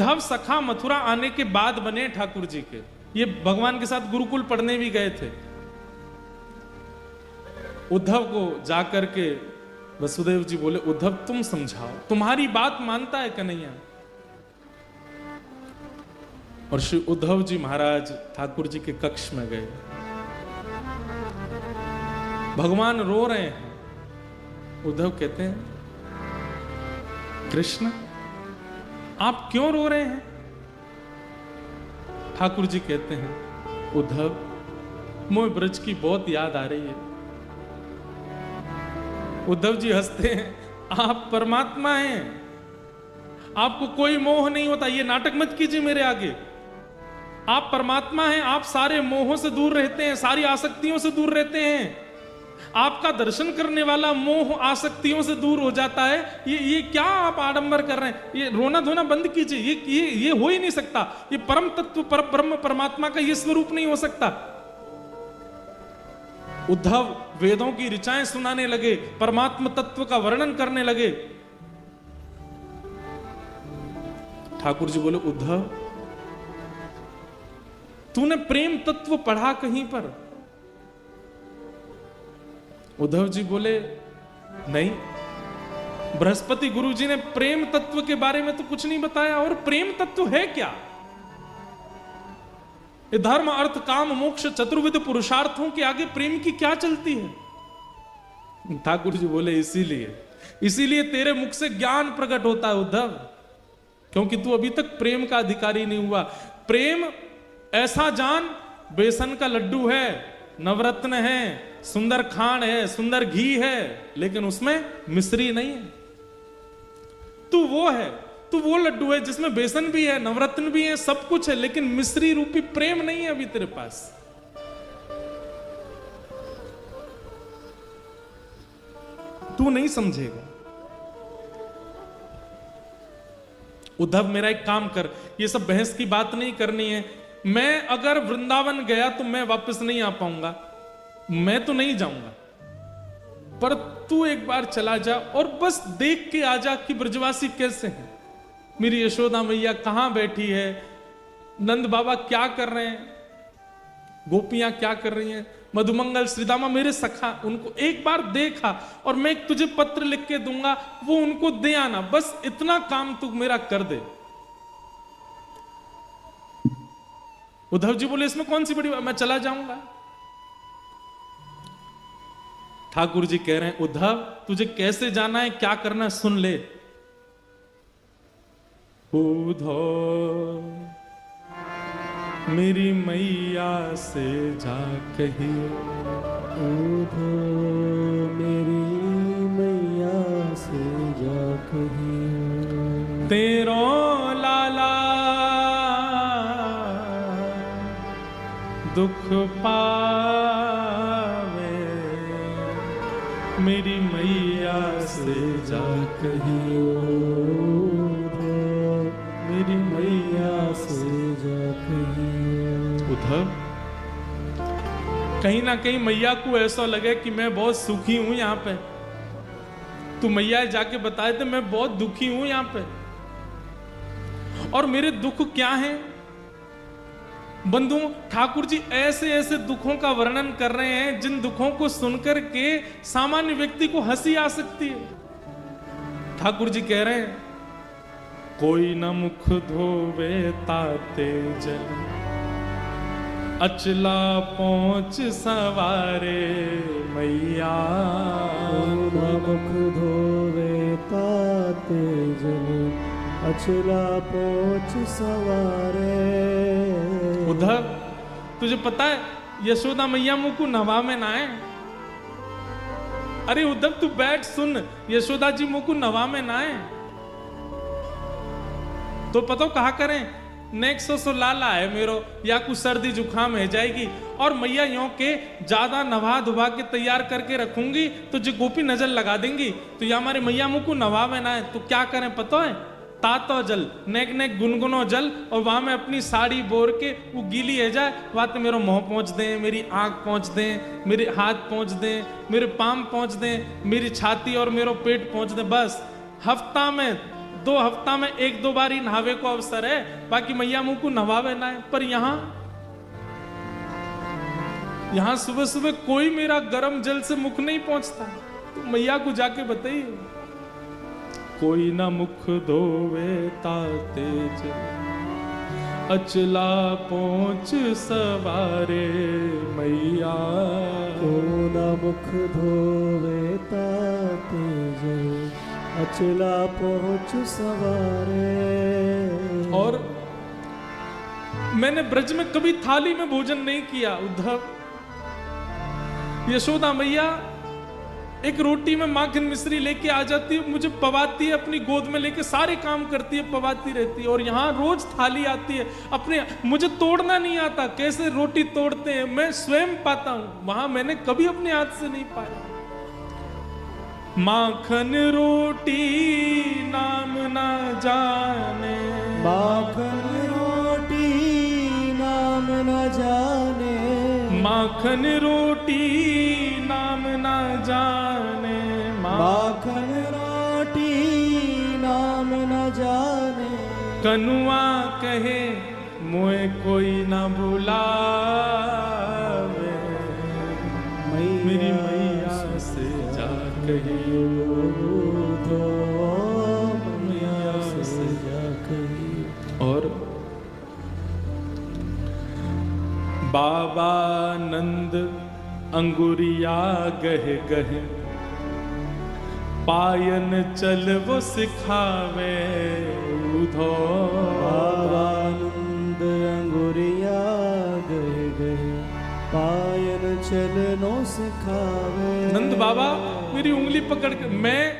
उद्धव सखा मथुरा आने के बाद बने ठाकुर जी के। ये भगवान के साथ गुरुकुल पढ़ने भी गए थे। उद्धव को जाकर के वसुदेव जी बोले, उद्धव तुम समझाओ, तुम्हारी बात मानता है कन्हैया। और श्री उद्धव जी महाराज ठाकुर जी के कक्ष में गए। भगवान रो रहे हैं। उद्धव कहते हैं, कृष्ण आप क्यों रो रहे हैं? ठाकुर जी कहते हैं, उद्धव मोह ब्रज की बहुत याद आ रही है। उद्धव जी हंसते हैं, आप परमात्मा हैं, आपको कोई मोह नहीं होता, ये नाटक मत कीजिए मेरे आगे। आप परमात्मा हैं, आप सारे मोहों से दूर रहते हैं, सारी आसक्तियों से दूर रहते हैं। आपका दर्शन करने वाला मोह आसक्तियों से दूर हो जाता है। ये क्या आप आडंबर कर रहे हैं? ये रोना धोना बंद कीजिए। ये हो ही नहीं सकता। ये परम तत्व ब्रह्म परमात्मा का ये स्वरूप नहीं हो सकता। उद्धव वेदों की ऋचाएं सुनाने लगे, परमात्मा तत्व का वर्णन करने लगे। ठाकुर जी बोले, उद्धव तूने प्रेम तत्व पढ़ा कहीं पर? उद्धव जी बोले, नहीं, बृहस्पति गुरु जी ने प्रेम तत्व के बारे में तो कुछ नहीं बताया। और प्रेम तत्व है क्या? ये धर्म अर्थ काम मोक्ष चतुर्विध पुरुषार्थों के आगे प्रेम की क्या चलती है? ठाकुर जी बोले, इसीलिए तेरे मुख से ज्ञान प्रकट होता है उद्धव, क्योंकि तू अभी तक प्रेम का अधिकारी नहीं हुआ। प्रेम ऐसा जान, बेसन का लड्डू है, नवरत्न है, सुंदर खांड है, सुंदर घी है, लेकिन उसमें मिश्री नहीं है। तू वो है, तू वो लड्डू है जिसमें बेसन भी है, नवरत्न भी है, सब कुछ है, लेकिन मिश्री रूपी प्रेम नहीं है अभी तेरे पास। तू नहीं समझेगा। उद्धव मेरा एक काम कर, ये सब बहस की बात नहीं करनी है। मैं अगर वृंदावन गया तो मैं वापस नहीं आ पाऊंगा, मैं तो नहीं जाऊंगा, पर तू एक बार चला जा और बस देख के आ जा कि ब्रजवासी कैसे हैं, मेरी यशोदा मैया कहां बैठी है, नंद बाबा क्या कर रहे हैं, गोपियां क्या कर रही हैं, मधुमंगल श्रीदामा मेरे सखा, उनको एक बार देखा और मैं तुझे पत्र लिख के दूंगा, वो उनको दे आना, बस इतना काम तू मेरा कर दे। उद्धव जी बोले, इसमें कौन सी बड़ी बात, मैं चला जाऊंगा। ठाकुर जी कह रहे हैं, उद्धव तुझे कैसे जाना है, क्या करना है, सुन ले। उद्धव मेरी मैया से जा कहिए, उद्धव मेरी मैया से जा कहिए, तेरो लाला दुख पावे, मेरी मैया से जा कहिए, मेरी मैया से जा कहिए। उद्धव कहीं ना कहीं मैया को ऐसा लगे कि मैं बहुत सुखी हूं यहां पे, तू मैया जाके बताए थे मैं बहुत दुखी हूं यहां पे, और मेरे दुख क्या हैं। बंधुओं, ठाकुर जी ऐसे ऐसे दुखों का वर्णन कर रहे हैं जिन दुखों को सुनकर के सामान्य व्यक्ति को हंसी आ सकती है। ठाकुर जी कह रहे हैं, कोई न मुख धोवे ताते जल, अचला पहुंच सवारे मैया, मुख धोवे ताते जल, अचला पहुंच सवारे। उद्धव तुझे पता है यशोदा मैया मुंह को नवा में ना है। अरे उद्धव तू बैठ सुन, यशोदा जी मुंह को नवा में ना है तो पता कहा करें, नेक्स्ट सो लाला है मेरो, या कुछ सर्दी जुकाम है जाएगी, और मैया यों के ज्यादा नवा धुवा के तैयार करके रखूंगी तो जो गोपी नजर लगा देंगी, तो या हमारे मैया मुंह को नवा में ना है, तो क्या करें पता है, तातो जल नेक नेक गुनगुनो जल, और वहां में अपनी साड़ी बोर के वो गीली है जाए, वहां तो मेरा मुंह पहुंच दे, मेरी आंख पहुंच दे, मेरे हाथ पहुंच दे, मेरे पाम पहुंच दे, मेरी छाती और मेरा पेट पहुंच दे, बस हफ्ता में 2 हफ्ता में 1-2 बार ही नहावे को अवसर है, बाकी मैया मुंह को नहावे ना है। पर यहां सुबह सुबह कोई मेरा गर्म जल से मुख नहीं पहुंचता, तो मैया को जाके बताइए। कोई ना मुख धोवे ताते जल, अचला पहुंच सवारे मैया। को न मुख धोवे ताते जल, अचला पहुंच सवारे। और मैंने ब्रज में कभी थाली में भोजन नहीं किया उद्धव। यशोदा मैया एक रोटी में माखन मिश्री लेके आ जाती है, मुझे पवाती है, अपनी गोद में लेके सारे काम करती है, पवाती रहती है। और यहाँ रोज थाली आती है, अपने मुझे तोड़ना नहीं आता, कैसे रोटी तोड़ते हैं मैं स्वयं पाता हूं, वहां मैंने कभी अपने हाथ से नहीं पाया। माखन रोटी नाम ना जाने, माखन रोटी नाम न जाने, माखन रोटी नाम ना जाने, माखन रोटी नाम न जाने। कनुआ कहे मोए कोई ना बुलावे, मेरी मैया से जा कहियो तो मैया से जा कहियो। और बाबा नंद अंगुरिया गहे गहे, पायन चल वो सिखावे उधो। बाबानंद अंगुरिया गहे गहे, पायन चलनो सिखावे। नंद बाबा मेरी उंगली पकड़ के, मैं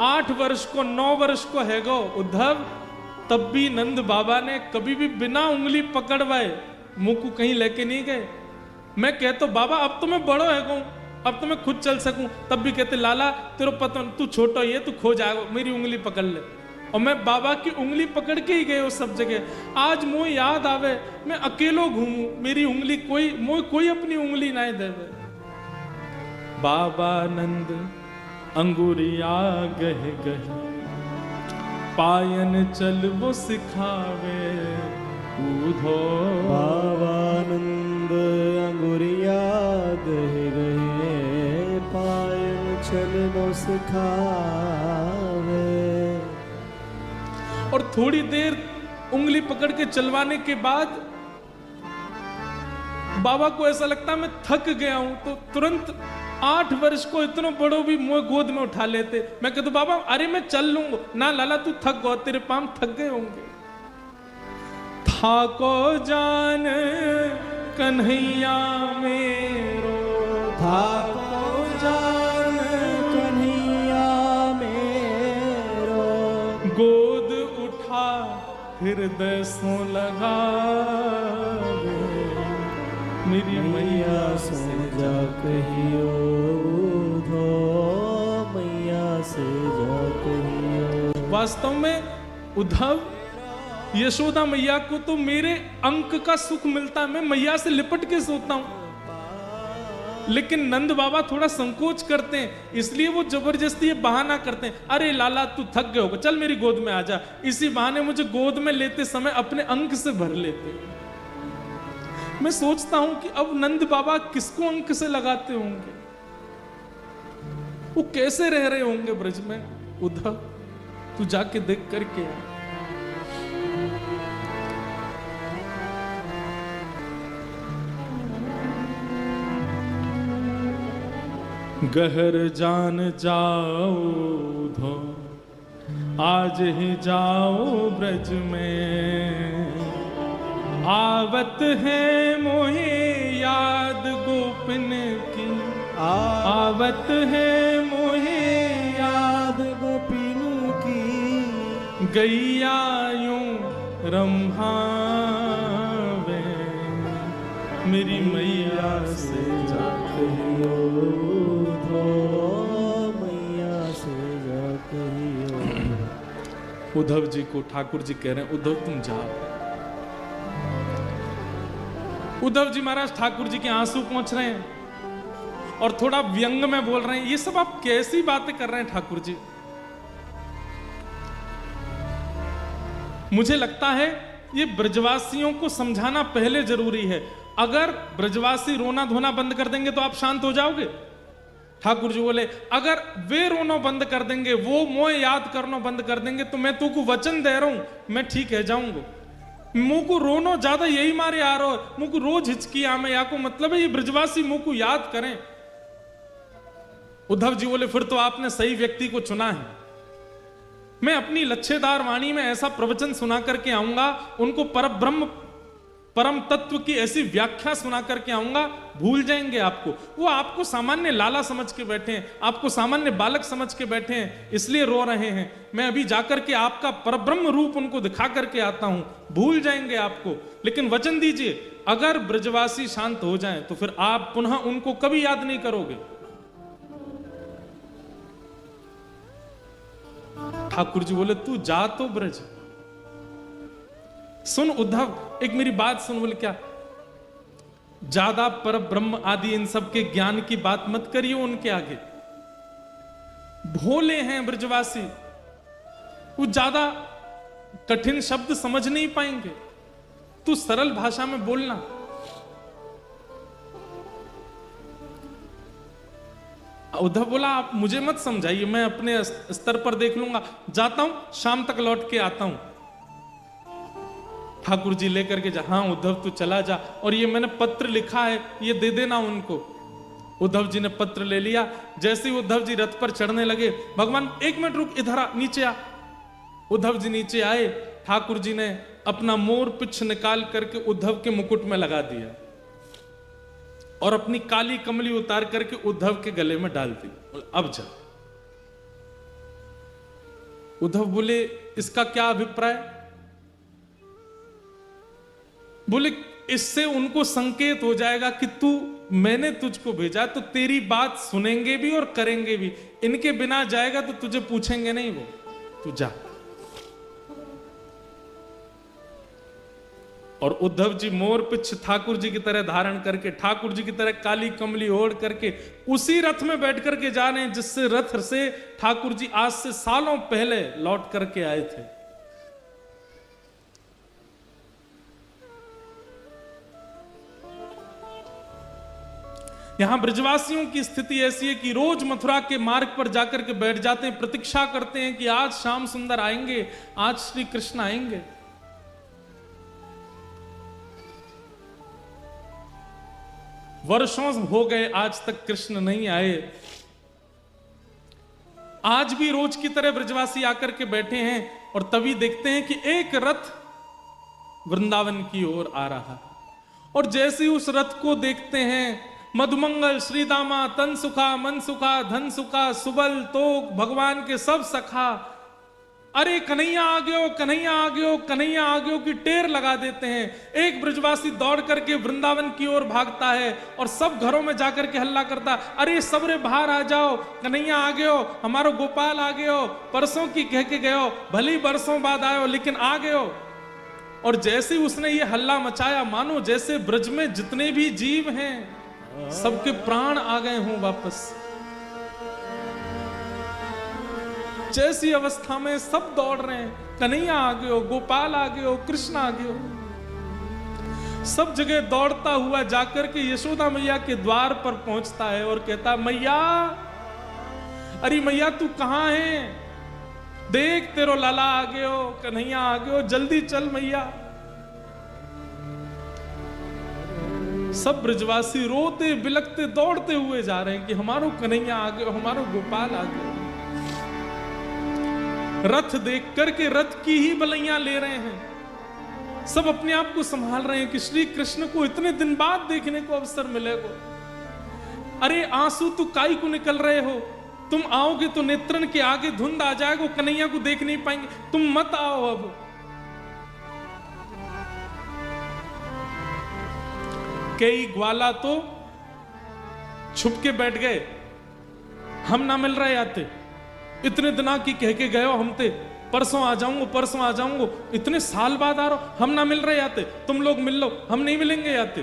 8 वर्ष को 9 वर्ष को है गो उद्धव, तब भी नंद बाबा ने कभी भी बिना उंगली पकड़वाए मुंह को कहीं लेके नहीं गए। मैं कहता बाबा अब तो मैं बड़ो है गो, अब तो मैं खुद चल सकूं, तब भी कहते लाला तेरे पता तू छोटा ही है, तू खो जाएगा, मेरी उंगली पकड़ ले। और मैं बाबा की उंगली पकड़ के ही गए उस सब जगह। आज मुझे याद आवे मैं अकेलो घूमूं, मेरी उंगली कोई अपनी उंगली ना देवे। बाबा नंद अंगुरिया गहे गहे, पायन चल वो सिखावे उधो। बाबानंद अंगुरिया गहे गहे, पायन चलनो सिखावे। और थोड़ी देर उंगली पकड़ के चलवाने के बाद बाबा को ऐसा लगता मैं थक गया हूं, तो तुरंत 8 वर्ष को इतना बड़ो भी मुझे गोद में उठा लेते। मैं कहता बाबा अरे मैं चल लूंगा ना, लाला तू थक गो, तेरे पांव थक गए होंगे। थाको जान कन्हैया मेरो, थाको जान कन्हैया मेरो, गोद उठा हृदय सो लगा, मेरी मैया से जा कहियो धो, मैया से जा कहियो। वास्तव में उद्धव यशोदा मैया को तो मेरे अंक का सुख मिलता है, मैं मैया से लिपट के सोता हूं। लेकिन नंद बाबा थोड़ा संकोच करते हैं, इसलिए वो जबरदस्ती ये बहाना करते हैं, अरे लाला तू थक गए होगा, चल मेरी गोद में आ जा। इसी बहाने मुझे गोद में लेते समय अपने अंक से भर लेते। मैं सोचता हूं कि अब नंद बाबा किसको अंक से लगाते होंगे, वो कैसे रह रहे होंगे ब्रज में। उद्धव तू जाके देख करके आ। गहर जान जाओ धो, आज ही जाओ ब्रज में, आवत है मोहे याद गोपिन की, आवत है मोहे याद गोपिन की, गैया यूं रम्हावे, मेरी मैया से जा कहियो धो, मैया से जा कहियो। उद्धव जी को ठाकुर जी कह रहे हैं उद्धव तुम जाओ। उद्धव जी महाराज ठाकुर जी के आंसू पहुंच रहे हैं और थोड़ा व्यंग में बोल रहे हैं, ये सब आप कैसी बातें कर रहे हैं ठाकुर जी। मुझे लगता है ये ब्रजवासियों को समझाना पहले जरूरी है। अगर ब्रजवासी रोना धोना बंद कर देंगे तो आप शांत हो जाओगे। ठाकुर जी बोले अगर वे रोना बंद कर देंगे, वो मोह याद करना बंद कर देंगे, तो मैं तुमको वचन दे रहा हूं मैं ठीक है जाऊंगा। मुंह को रोनो ज्यादा यही मारे आ रहा हो, मुंह को रोज हिचकी आमे या को मतलब है ये ब्रजवासी मुंह को याद करें। उद्धव जी बोले फिर तो आपने सही व्यक्ति को चुना है। मैं अपनी लच्छेदार वाणी में ऐसा प्रवचन सुना करके आऊंगा, उनको परब्रह्म परम तत्व की ऐसी व्याख्या सुना करके आऊंगा, भूल जाएंगे आपको। वो आपको सामान्य लाला समझ के बैठे हैं, आपको सामान्य बालक समझ के बैठे हैं, इसलिए रो रहे हैं। मैं अभी जाकर के आपका परब्रह्म रूप उनको दिखा करके आता हूं, भूल जाएंगे आपको। लेकिन वचन दीजिए अगर ब्रजवासी शांत हो जाएं तो फिर आप पुनः उनको कभी याद नहीं करोगे। ठाकुर जी बोले तू जा तो ब्रज। सुन उद्धव, एक मेरी बात सुन। बोले क्या? ज्यादा पर ब्रह्म आदि इन सब के ज्ञान की बात मत करिए उनके आगे। भोले हैं ब्रजवासी, वो ज्यादा कठिन शब्द समझ नहीं पाएंगे, तू सरल भाषा में बोलना। उद्धव बोला आप मुझे मत समझाइए, मैं अपने स्तर पर देख लूंगा, जाता हूं, शाम तक लौट के आता हूं। ठाकुर जी लेकर के जा। हाँ उद्धव तू चला जा, और ये मैंने पत्र लिखा है ये दे देना उनको। उद्धव जी ने पत्र ले लिया। जैसे ही उद्धव जी रथ पर चढ़ने लगे, भगवान एक मिनट रुक, इधर आ, नीचे आ। उद्धव जी नीचे आए, ठाकुर जी ने अपना मोर पिछ निकाल करके उद्धव के मुकुट में लगा दिया और अपनी काली कमली उतार करके उद्धव के गले में डाल दी। अब जा। उद्धव बोले इसका क्या अभिप्राय? बोले इससे उनको संकेत हो जाएगा कि तू, मैंने तुझको भेजा तो तेरी बात सुनेंगे भी और करेंगे भी। इनके बिना जाएगा तो तुझे पूछेंगे नहीं, वो तू जा। और उद्धव जी मोर पिछ ठाकुर जी की तरह धारण करके, ठाकुर जी की तरह काली कमली ओढ़ करके उसी रथ में बैठ करके जा रहे हैं जिससे रथ से ठाकुर जी आज से सालों पहले लौट करके आए थे। यहां ब्रजवासियों की स्थिति ऐसी है कि रोज मथुरा के मार्ग पर जाकर के बैठ जाते हैं, प्रतीक्षा करते हैं कि आज श्याम सुंदर आएंगे, आज श्री कृष्ण आएंगे। वर्षों हो गए आज तक कृष्ण नहीं आए। आज भी रोज की तरह ब्रजवासी आकर के बैठे हैं और तभी देखते हैं कि एक रथ वृंदावन की ओर आ रहा है। और जैसे ही उस रथ को देखते हैं, मधुमंगल श्रीदामा तन सुखा मन सुखा धन सुखा सुबल तोक भगवान के सब सखा, अरे कन्हैया आ गयो, कन्हैया आ गयो, कन्हैया आ गयो की टेर लगा देते हैं। एक ब्रजवासी दौड़ करके वृंदावन की ओर भागता है और सब घरों में जाकर के हल्ला करता, अरे सबरे बाहर आ जाओ, कन्हैया आ गयो, हमारो गोपाल आ गयो, परसों की कह के गयो, भली बरसों बाद आयो लेकिन आ गयो। और जैसे उसने ये हल्ला मचाया, मानो जैसे ब्रज में जितने भी जीव हैं सबके प्राण आ गए हों वापस। जैसी अवस्था में सब दौड़ रहे हैं, कन्हैया आ गयो, गोपाल आ गयो, कृष्ण आ गयो। सब जगह दौड़ता हुआ जाकर के यशोदा मैया के द्वार पर पहुंचता है और कहता, मैया, अरे मैया तू कहां है? देख तेरो लाला आ गयो, कन्हैया आ गयो, जल्दी चल मैया। सब ब्रजवासी रोते बिलखते दौड़ते हुए जा रहे हैं कि हमारो कन्हैया आ गयो, हमारो गोपाल आ गयो। रथ देख करके रथ की ही बलैया ले रहे हैं, सब अपने आप को संभाल रहे हैं कि श्री कृष्ण को इतने दिन बाद देखने को अवसर मिलेगा। अरे आंसू तो काई को निकल रहे हो, तुम आओगे तो नेत्रन के आगे धुंध आ जाएगा, कन्हैया को देख नहीं पाएंगे, तुम मत आओ। अब कई ग्वाला तो छुप के बैठ गए, हम ना मिल रहे आते, इतने दिना की कह के गए हो हमते, परसों आ जाऊंगा, परसों आ जाऊंगा, इतने साल बाद आ रहा हो, हम ना मिल रहे आते, तुम लोग मिल लो, हम नहीं मिलेंगे आते।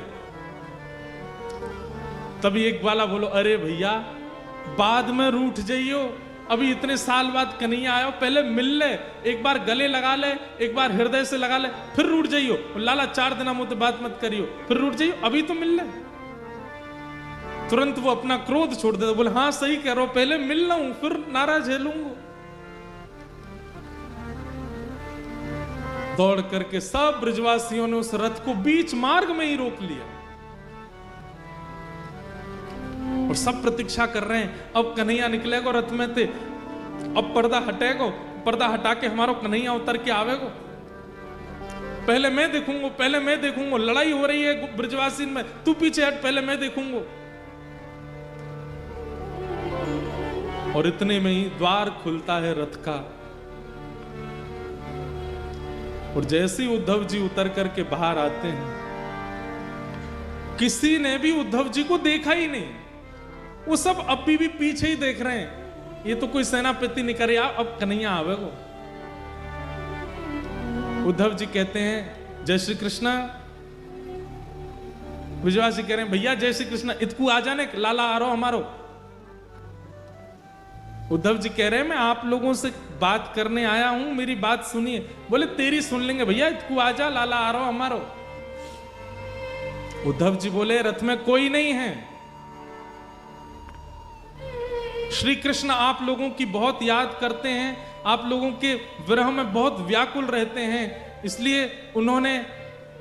तभी एक ग्वाला बोलो, अरे भैया बाद में रूठ जाइयो, अभी इतने साल बाद कन्हैया आयो, पहले मिल ले, एक बार गले लगा ले, एक बार हृदय से लगा ले, फिर रूठ जाइयो। लाला 4 दिन मुझे बात मत करियो, फिर रूठ जाइयो, अभी तो मिल ले। तुरंत वो अपना क्रोध छोड़ देता, बोले हाँ सही कह रहे हो, पहले मिल लूं फिर नाराज झेलूंगा। दौड़ करके सब ब्रजवासियों ने उस रथ को बीच मार्ग में ही रोक लिया और सब प्रतीक्षा कर रहे हैं, अब कन्हैया निकलेगा रथ में थे, अब पर्दा हटेगा, पर्दा हटा के हमारा कन्हैया उतर के आवेगो, पहले मैं देखूंगा, पहले मैं देखूंगा, लड़ाई हो रही है ब्रजवासी में, तू पीछे हट, पहले मैं देखूंगा। और इतने में ही द्वार खुलता है रथ का, और जैसे ही उद्धव जी उतर करके बाहर आते हैं, किसी ने भी उद्धव जी को देखा ही नहीं, वो सब अभी भी पीछे ही देख रहे हैं, ये तो कोई सेनापति नहीं करे, अब कन्हैया आवेगो। उद्धव जी कहते हैं जय श्री कृष्णा, ब्रजवासी कह रहे हैं भैया जय श्री कृष्णा, इतकू आ जाने, लाला आ रहा हमारो। उद्धव जी कह रहे हैं मैं आप लोगों से बात करने आया हूं, मेरी बात सुनिए। बोले तेरी सुन लेंगे भैया, तू आजा, लाला आ रहा हमारो। उद्धव जी बोले रथ में कोई नहीं है, श्री कृष्ण आप लोगों की बहुत याद करते हैं, आप लोगों के विरह में बहुत व्याकुल रहते हैं, इसलिए उन्होंने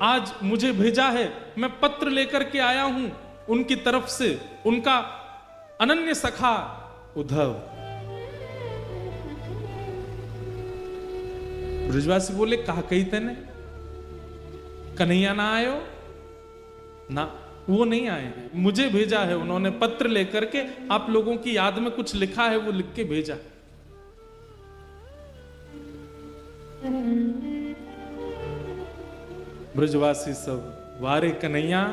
आज मुझे भेजा है, मैं पत्र लेकर के आया हूं उनकी तरफ से, उनका अनन्य सखा उद्धव। ब्रजवासी बोले कहा कही तेने, कन्हैया ना आयो ना, वो नहीं आए हैं, मुझे भेजा है उन्होंने पत्र लेकर के, आप लोगों की याद में कुछ लिखा है वो लिख के भेजा। ब्रजवासी सब वारे कन्हैया,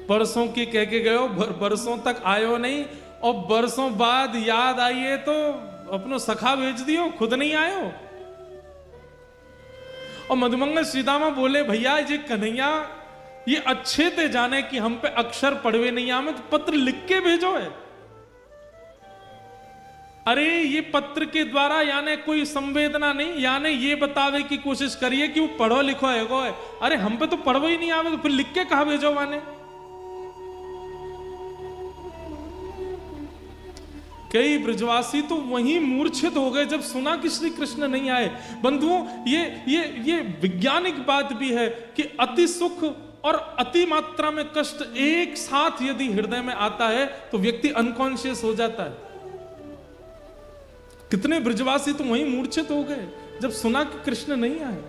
परसों की कह के गयो, बरसों तक आयो नहीं, और बरसों बाद याद आई है तो अपनो सखा भेज दियो, खुद नहीं आयो। और मधुमंगल श्रीदामा बोले भैया ये कन्हैया ये अच्छे थे जाने कि हम पे अक्षर पढ़वे नहीं आवे, तो पत्र लिख के भेजो है। अरे ये पत्र के द्वारा यानी कोई संवेदना नहीं, यानी ये बतावे की कोशिश करिए कि वो पढ़ो लिखो है गो है। अरे हम पे तो पढ़ो ही नहीं आवे, तो फिर लिख के कहा भेजो माने। कई ब्रजवासी तो वहीं मूर्छित हो गए जब सुना कि श्री कृष्ण नहीं आए। बंधुओं ये वैज्ञानिक बात भी है कि अति सुख और अति मात्रा में कष्ट एक साथ यदि हृदय में आता है तो व्यक्ति अनकॉन्शियस हो जाता है। कितने ब्रजवासी तो वहीं मूर्छित हो गए जब सुना कि कृष्ण नहीं आए।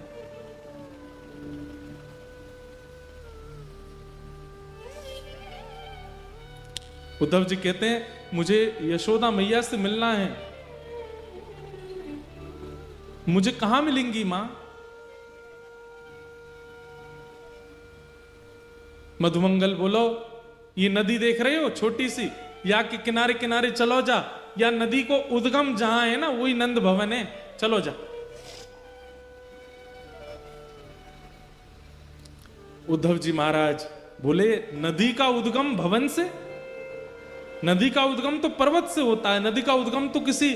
उद्धव जी कहते हैं मुझे यशोदा मैया से मिलना है, मुझे कहां मिलेंगी मां? मधुमंगल बोलो ये नदी देख रहे हो छोटी सी, या के किनारे किनारे चलो जा, या नदी को उद्गम जहां है ना वही नंद भवन है, चलो जा। उद्धव जी महाराज बोले नदी का उद्गम भवन से? नदी का उद्गम तो पर्वत से होता है, नदी का उद्गम तो किसी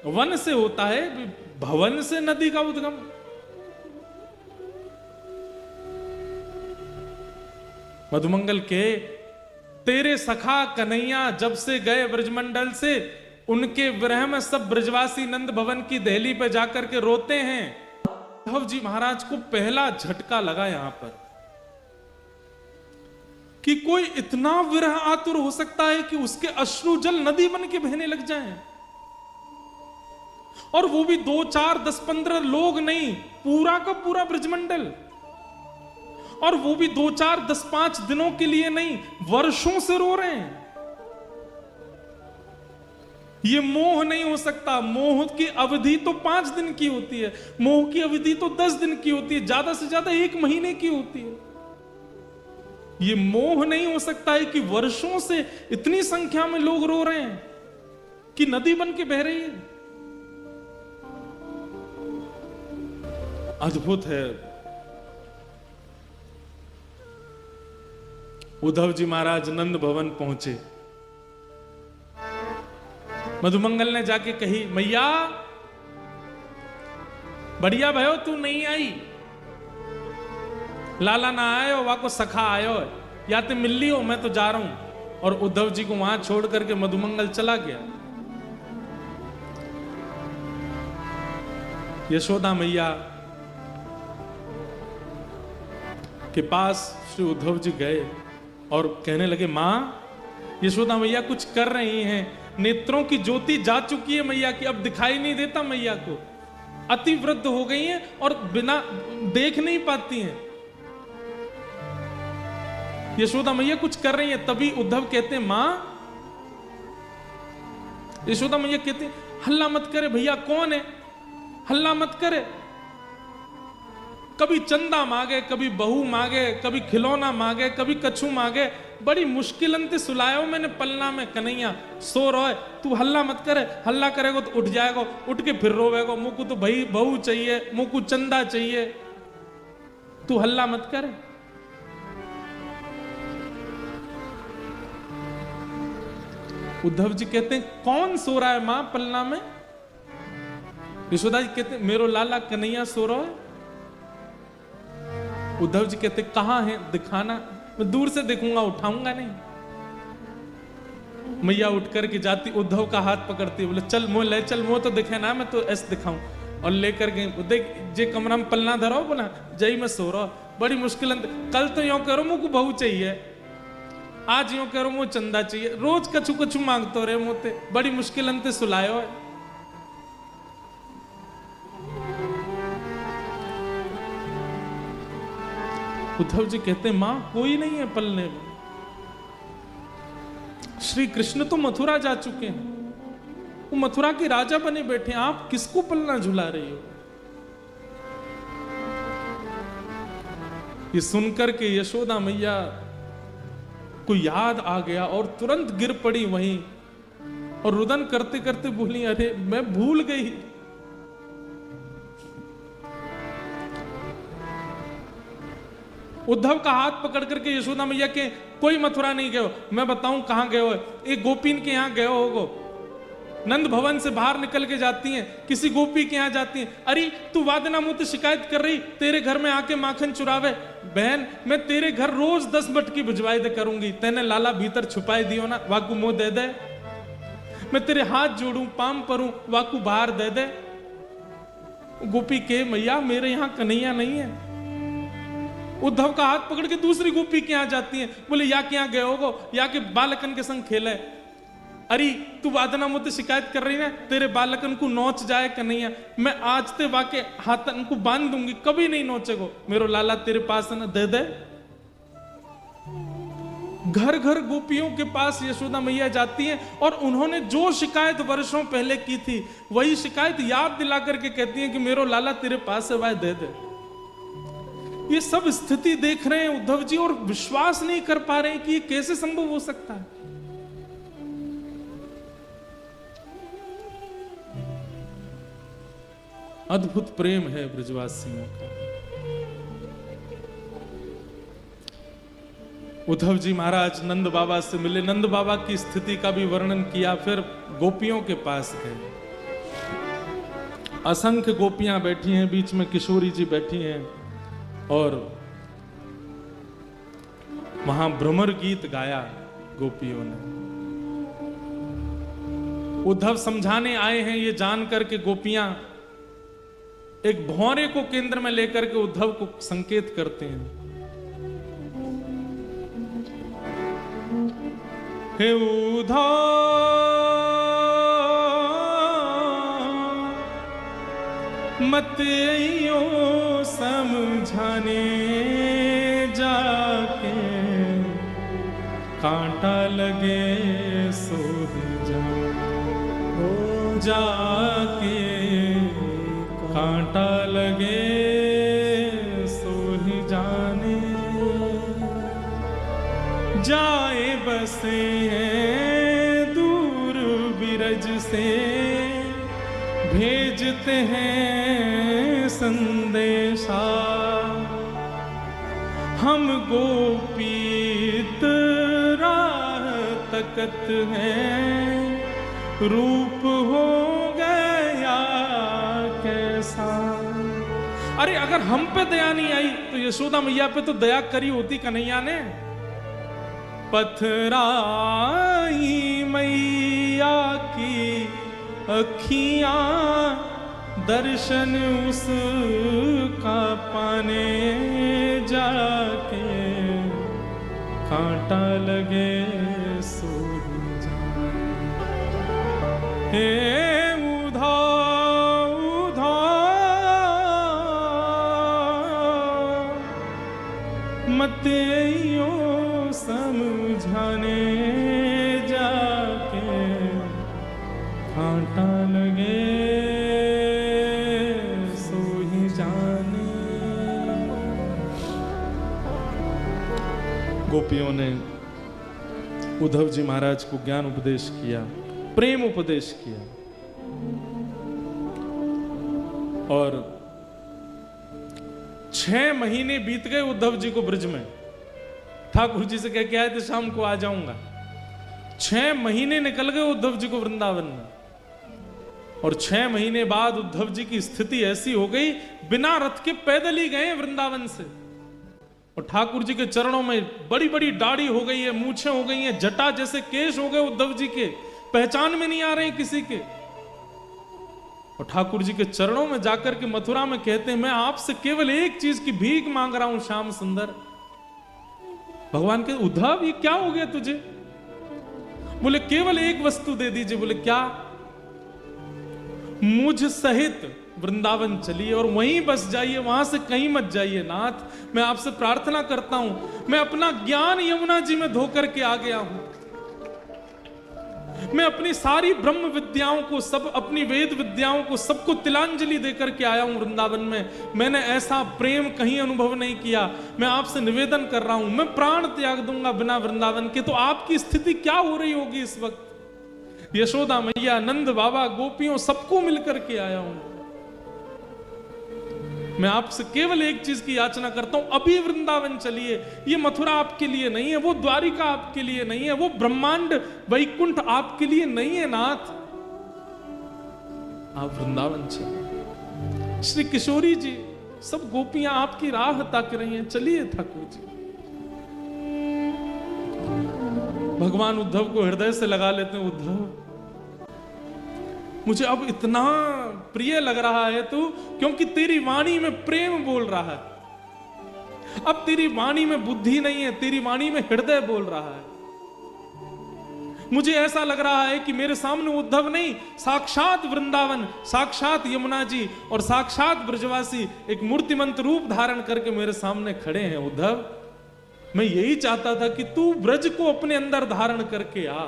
वन से होता है, भवन से नदी का उद्गम? मधुमंगल के तेरे सखा कन्हैया जब से गए ब्रजमंडल से, उनके विरह में सब ब्रजवासी नंद भवन की दहली पे जाकर के रोते हैं। उद्धव जी महाराज को पहला झटका लगा यहां पर कि कोई इतना विरह आतुर हो सकता है कि उसके अश्रु जल नदी बन के बहने लग जाएं। और वो भी 2, 4, 10, 15 लोग नहीं, पूरा का पूरा ब्रजमंडल। और वो भी 2, 4, 10, 5 दिनों के लिए नहीं, वर्षों से रो रहे हैं। ये मोह नहीं हो सकता। मोह की अवधि तो 5 दिन की होती है, मोह की अवधि तो 10 दिन की होती है, ज्यादा से ज्यादा 1 महीने की होती है। ये मोह नहीं हो सकता है कि वर्षों से इतनी संख्या में लोग रो रहे हैं कि नदी बन के बह रही है। अद्भुत है। उद्धव जी महाराज नंद भवन पहुंचे। मधुमंगल ने जाके कही, मैया बढ़िया भयो तू नहीं आई, लाला ना आयो, वाको सखा आयो, या ते मिल लियो, मैं तो जा रहा हूं। और उद्धव जी को वहां छोड़ करके मधुमंगल चला गया। यशोदा मैया के पास श्री उद्धव जी गए और कहने लगे, मां यशोदा मैया कुछ कर रही हैं, नेत्रों की ज्योति जा चुकी है मैया की, अब दिखाई नहीं देता मैया को, अति वृद्ध हो गई हैं और बिना देख नहीं पाती हैं। यशोदा मैया कुछ कर रही है। तभी उद्धव कहते हैं, मां, यशोदा मैया कहते हैं, हल्ला मत करे भैया, कौन है, हल्ला मत करे। कभी चंदा मांगे, कभी बहू मांगे, कभी खिलौना मांगे, कभी कछु मांगे, बड़ी मुश्किल अंत सुलायो मैंने पलना में, कन्हैया सो रहा है, तू हल्ला मत करे, हल्ला करेगो तो उठ जाएगो, उठ के फिर रोवेगो, मुझको तो भाई बहू चाहिए, मुझको चंदा चाहिए, तू हल्ला मत करे। उद्धव जी कहते हैं, कौन सो रहा है मां पलना में? यशोदा जी कहते हैं, मेरो लाला कन्हैया सो रहा है। उद्धव जी कहते, कहां है, दिखाना, मैं दूर से देखूंगा, उठाऊंगा नहीं। मैया उठ करके जाती, उद्धव का हाथ पकड़ती, बोले चल मोह ले चल, मोह तो दिखे ना, मैं तो ऐसे दिखाऊं। और लेकर गई, देख जे कमरा में पलना धरो बोला, जय मैं सो रहा, बड़ी मुश्किल, कल तो यूं करो मुझको बहू चाहिए, आज यूं करो मुझे चंदा चाहिए, रोज कछु कछु मांगतो रहे मोते, बड़ी मुश्किल अंते सुलायो है। उद्धव जी कहते हैं, मां कोई नहीं है पलने में, श्री कृष्ण तो मथुरा जा चुके हैं, वो मथुरा के राजा बने बैठे हैं, आप किसको पलना झुला रही हो? ये सुनकर के यशोदा मैया को याद आ गया और तुरंत गिर पड़ी वहीं और रुदन करते करते बोली, अरे मैं भूल गई। उद्धव का हाथ पकड़ करके यशोदा मैया के, कोई मथुरा नहीं गए हो, मैं बताऊं कहां गए हो, एक गोपीन के यहां गए होगो, नंद भवन से बाहर निकल के जाती हैं, किसी गोपी के यहां जाती हैं, अरे तू वादना मुझसे शिकायत कर रही, तेरे घर में आके माखन चुरावे, बहन मैं तेरे घर रोज 10 मटकी भिजवाई दे करूंगी, तेने लाला भीतर छुपाई दियो ना, वाकू मुंह दे दे, मैं तेरे हाथ जोड़ू पाम परूं, वाकू बाहर दे दे। गोपी के, मैया मेरे यहां कन्हैया नहीं है। उद्धव का हाथ पकड़ के दूसरी गोपी के यहां जाती हैं, बोले या के यहां गए होगो, या के बालकन के संग खेले, अरे तू वादना मुझसे शिकायत कर रही ना, तेरे बालकन को नोच जाए कन्हैया, मैं आज ते वाके हाथन को बांध दूंगी, कभी नहीं नोचेगो, मेरो लाला तेरे पास है ना, दे दे। घर घर गोपियों के पास यशोदा मैया जाती हैं और उन्होंने जो शिकायत वर्षों पहले की थी वही शिकायत याद दिला करके कहती हैं कि मेरो लाला तेरे पास है, वह दे दे। ये सब स्थिति देख रहे हैं उद्धव जी और विश्वास नहीं कर पा रहे हैं कि ये कैसे संभव हो सकता है। अद्भुत प्रेम है ब्रजवासियों का। उद्धव जी महाराज नंद बाबा से मिले, नंद बाबा की स्थिति का भी वर्णन किया, फिर गोपियों के पास गए। असंख्य गोपियां बैठी हैं, बीच में किशोरी जी बैठी हैं और वहां भ्रमर गीत गाया गोपियों ने। उद्धव समझाने आए हैं ये जान करके गोपियां एक भौरे को केंद्र में लेकर के उद्धव को संकेत करते हैं, हे उद्धव मत यो समझाने जाके, कांटा लगे सो जा, जाके कांटा लगे सो ही जाने, जाए बसे हैं दूर बिरज से, भेजते हैं संदेशा, हम गोपीत राह तकत हैं, रूप हो गया कैसा। अरे अगर हम पे दया नहीं आई तो यशोदा मैया पे तो दया करी होती कन्हैया ने। पथराई मैया की अखियां दर्शन उसका पाने जाके कांटा लगे सो हे उधा उधा मतेयो समझाने जाके कांटा लगे सो ही जाने। गोपियों ने उद्धव जी महाराज को ज्ञान उपदेश किया, प्रेम उपदेश किया, और 6 महीने बीत गए उद्धव जी को ब्रज में। ठाकुर जी से कह के आए थे शाम को आ जाऊंगा। 6 महीने निकल गए उद्धव जी को वृंदावन में, और 6 महीने बाद उद्धव जी की स्थिति ऐसी हो गई, बिना रथ के पैदल ही गए वृंदावन से। और ठाकुर जी के चरणों में बड़ी बड़ी दाढ़ी हो गई है, मूछें हो गई हैं, जटा जैसे केश हो गए उद्धव जी के, पहचान में नहीं आ रहे हैं किसी के। और ठाकुर जी के चरणों में जाकर के मथुरा में कहते हैं, मैं आपसे केवल एक चीज की भीख मांग रहा हूं श्याम सुंदर। भगवान के उद्धव ये क्या हो गया तुझे? बोले केवल एक वस्तु दे दीजिए। बोले क्या? मुझ सहित वृंदावन चलिए और वहीं बस जाइए, वहां से कहीं मत जाइए नाथ। मैं आपसे प्रार्थना करता हूं, मैं अपना ज्ञान यमुना जी में धोकर के आ गया हूं। मैं अपनी सारी ब्रह्म विद्याओं को, सब अपनी वेद विद्याओं को, सबको तिलांजलि देकर के आया हूं वृंदावन में। मैंने ऐसा प्रेम कहीं अनुभव नहीं किया। मैं आपसे निवेदन कर रहा हूं, मैं प्राण त्याग दूंगा बिना वृंदावन के। तो आपकी स्थिति क्या हो रही होगी इस वक्त? यशोदा मैया, नंद बाबा, गोपियों, सबको मिलकर के आया हूं। मैं आपसे केवल एक चीज की याचना करता हूं, अभी वृंदावन चलिए। ये मथुरा आपके लिए नहीं है, वो द्वारिका आपके लिए नहीं है, वो ब्रह्मांड वैकुंठ आपके लिए नहीं है नाथ। आप वृंदावन चलिए। श्री किशोरी जी, सब गोपियां आपकी राह ताक रही हैं, चलिए ठाकुर जी। भगवान उद्धव को हृदय से लगा लेते हैं। उद्धव, मुझे अब इतना प्रिय लग रहा है तू, क्योंकि तेरी वाणी में प्रेम बोल रहा है। अब तेरी वाणी में बुद्धि नहीं है, तेरी वाणी में हृदय बोल रहा है। मुझे ऐसा लग रहा है कि मेरे सामने उद्धव नहीं, साक्षात वृंदावन, साक्षात यमुना जी और साक्षात ब्रजवासी एक मूर्तिमंत रूप धारण करके मेरे सामने खड़े हैं। उद्धव, मैं यही चाहता था कि तू ब्रज को अपने अंदर धारण करके आ।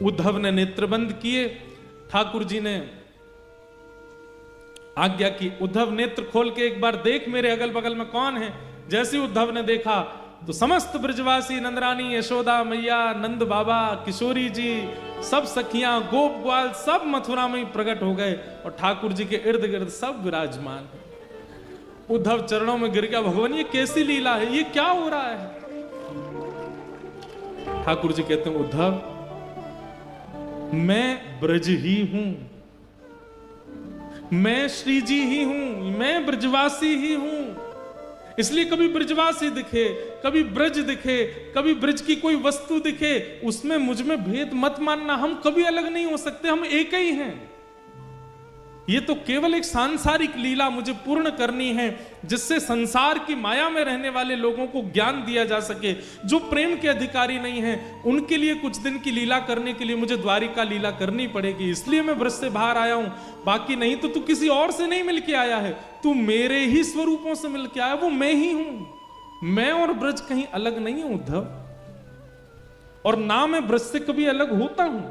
उद्धव ने नेत्रबंद किए। ठाकुर जी ने आज्ञा की, उद्धव नेत्र खोल के एक बार देख मेरे अगल बगल में कौन है। जैसे उद्धव ने देखा तो समस्त ब्रजवासी, नंदरानी, यशोदा मैया, नंद बाबा, किशोरी जी, सब सखियां, गोप ग्वाल, सब मथुरा में प्रकट हो गए और ठाकुर जी के इर्द गिर्द सब विराजमान है। उद्धव चरणों में गिर गया, भगवान ये कैसी लीला है, ये क्या हो रहा है? ठाकुर जी कहते हैं, उद्धव मैं ब्रज ही हूं, मैं श्री जी ही हूं, मैं ब्रजवासी ही हूं। इसलिए कभी ब्रजवासी दिखे, कभी ब्रज दिखे, कभी ब्रज की कोई वस्तु दिखे, उसमें मुझ में भेद मत मानना। हम कभी अलग नहीं हो सकते, हम एक ही हैं। ये तो केवल एक सांसारिक लीला मुझे पूर्ण करनी है, जिससे संसार की माया में रहने वाले लोगों को ज्ञान दिया जा सके। जो प्रेम के अधिकारी नहीं हैं, उनके लिए कुछ दिन की लीला करने के लिए मुझे द्वारिका लीला करनी पड़ेगी। इसलिए मैं ब्रज से बाहर आया हूं, बाकी नहीं तो तू किसी और से नहीं मिलके आया है, तू मेरे ही स्वरूपों से मिलके आया, वो मैं ही हूं। मैं और ब्रज कहीं अलग नहीं है उद्धव, और ना मैं ब्रज से कभी अलग होता हूं।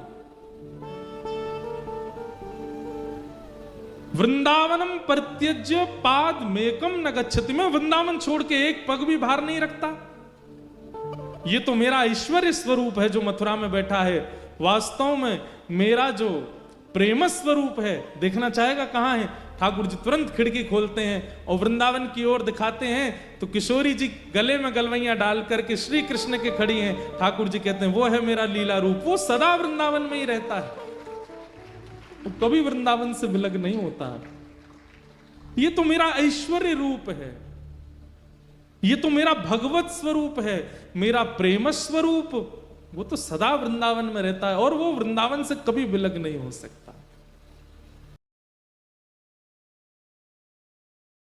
वृंदावनम परित्यज्य पाद मेकम न गच्छति, मैं वृंदावन छोड़ के एक पग भी बाहर नहीं रखता। ये तो मेरा ऐश्वर्य स्वरूप है जो मथुरा में बैठा है। वास्तव में मेरा जो प्रेम स्वरूप है, देखना चाहेगा कहां है? ठाकुर जी तुरंत खिड़की खोलते हैं और वृंदावन की ओर दिखाते हैं तो किशोरी जी गले में गलवैयां डाल करके श्री कृष्ण के खड़ी हैं। ठाकुर जी कहते हैं वो है मेरा लीला रूप, वो सदा वृंदावन में ही रहता है, वो कभी वृंदावन से विलग नहीं होता। ये तो मेरा ऐश्वर्य रूप है, ये तो मेरा भगवत स्वरूप है, मेरा प्रेम स्वरूप, वो तो सदा वृंदावन में रहता है और वो वृंदावन से कभी विलग नहीं हो सकता।